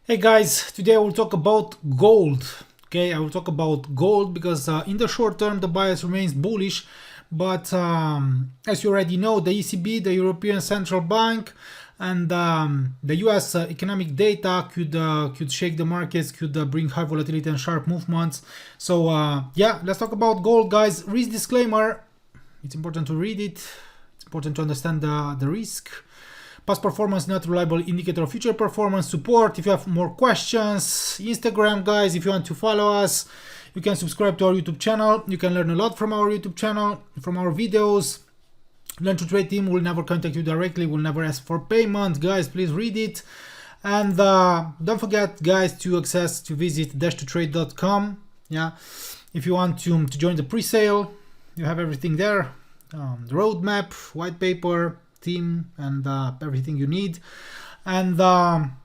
Hey guys, today I will talk about gold. Okay, I will talk about gold because in the short term the bias remains bullish, but as you already know, the ECB, the European Central Bank, and the US economic data could shake the markets, could bring high volatility and sharp movements. So yeah, let's talk about gold, guys. Risk disclaimer: it's important to read it. It's important to understand the risk. Past performance not reliable indicator of future performance. Support if you have more questions. Instagram, guys, if you want to follow us, you can subscribe to our YouTube channel. You can learn a lot from our YouTube channel, from our videos. Learn to Trade team will never contact you directly, will never ask for payment. Guys, please read it. And don't forget, guys, to visit dash2trade.com. Yeah, if you want to join the pre-sale, you have everything there. The roadmap, white paper, team, and everything you need. And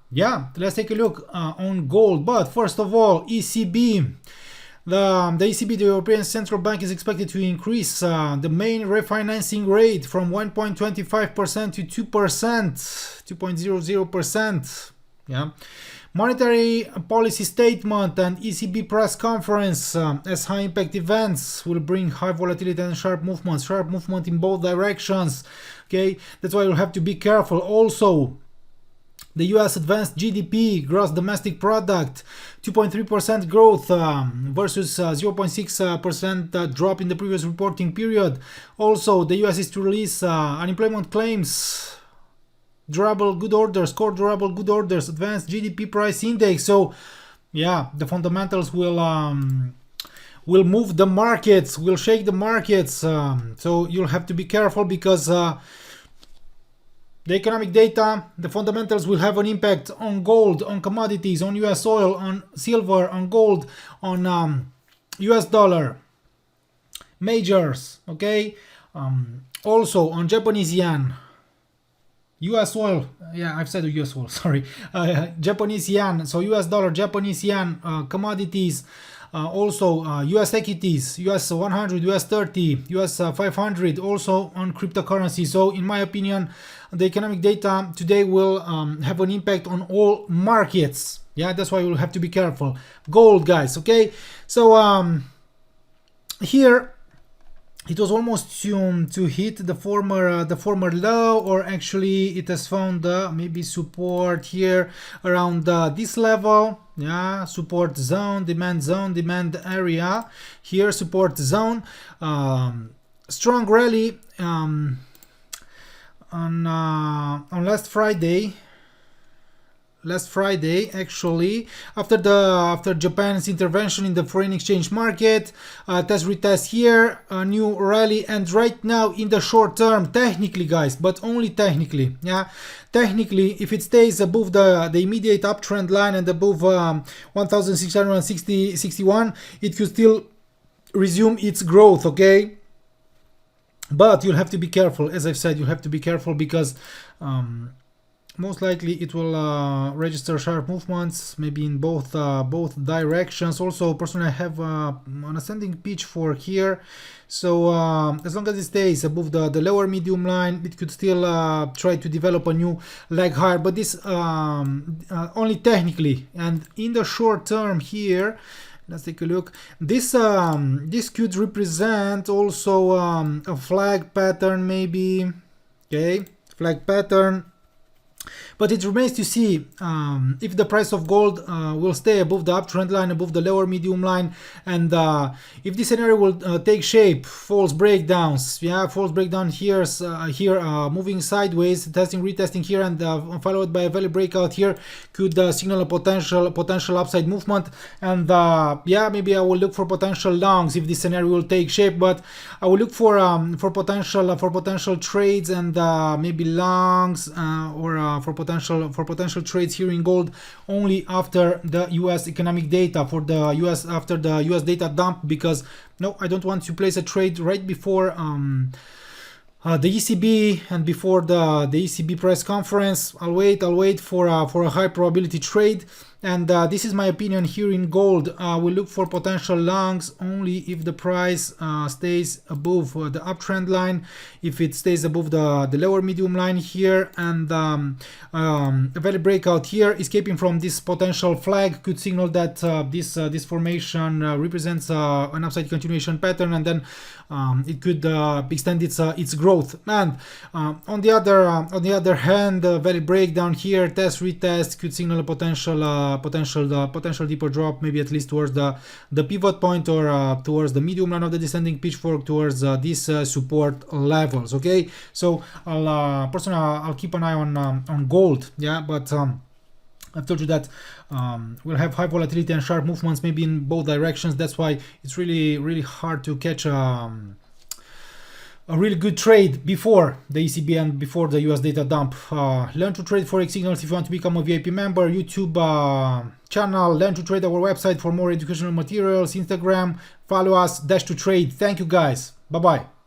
yeah, let's take a look on gold. But first of all, ECB. The ECB, the European Central Bank, is expected to increase the main refinancing rate from 1.25% to 2%, 2.00%. Yeah. Monetary policy statement and ECB press conference as high impact events will bring high volatility and sharp movement in both directions. Okay, that's why you'll have to be careful. Also, the US advanced GDP, gross domestic product, 2.3% growth versus 0.6% drop in the previous reporting period. Also, the US is to release unemployment claims, durable good orders, core durable good orders, advanced GDP price index. So yeah, the fundamentals will move the markets, will shake the markets. So you'll have to be careful because the economic data, the fundamentals will have an impact on gold, on commodities, on US oil, on silver, on gold, on US dollar, majors, okay? Also on Japanese yen, US oil, yeah, I've said US oil, sorry, Japanese yen, so US dollar, Japanese yen, commodities, also US equities, US 100, US 30, US 500, also on cryptocurrency. So in my opinion, the economic data today will have an impact on all markets. Yeah, that's why we'll have to be careful. Gold, guys, okay? So here it was almost to hit the former low, or actually it has found maybe support here around this level. Yeah, support zone, demand area. Here, support zone. Strong rally on last Friday. Actually, after Japan's intervention in the foreign exchange market, retest here, a new rally, and right now in the short term, technically, guys, but only technically, yeah, technically, if it stays above the immediate uptrend line and above 1661, it could still resume its growth, okay? But you'll have to be careful. As I've said, you have to be careful because most likely it will register sharp movements, maybe in both directions. Also, personally, I have an ascending pitch for here, so as long as it stays above the lower medium line, it could still try to develop a new leg higher, but this only technically. And in the short term here, let's take a look. This could represent also a flag pattern, maybe. Okay, flag pattern. But it remains to see if the price of gold will stay above the uptrend line, above the lower medium line, and if this scenario will take shape, false breakdowns, yeah, false breakdown here, moving sideways, testing, retesting here, and followed by a value breakout here, could signal a potential upside movement. And yeah, maybe I will look for potential longs if this scenario will take shape, but I will look for potential trades and maybe longs or for potential trades here in gold only after the US economic data, after the US data dump, because no, I don't want to place a trade right before the ECB and before the ECB press conference. I'll wait for a high probability trade. and this is my opinion here in gold. We look for potential longs only if the price stays above the uptrend line, if it stays above the lower medium line here, and a value breakout here escaping from this potential flag could signal that this formation represents an upside continuation pattern, and then it could extend its growth. And on the other hand, value breakdown here, test retest could signal a potential deeper drop, maybe at least towards the pivot point, or towards the medium line of the descending pitchfork, towards these support levels. Okay, so personally I'll keep an eye on gold. Yeah, but I've told you that we'll have high volatility and sharp movements maybe in both directions. That's why it's really hard to catch a really good trade before the ECB and before the US data dump. Learn to trade forex signals if you want to become a VIP member. YouTube channel, Learn to Trade, our website for more educational materials, Instagram, follow us, Dash to Trade. Thank you guys. Bye bye.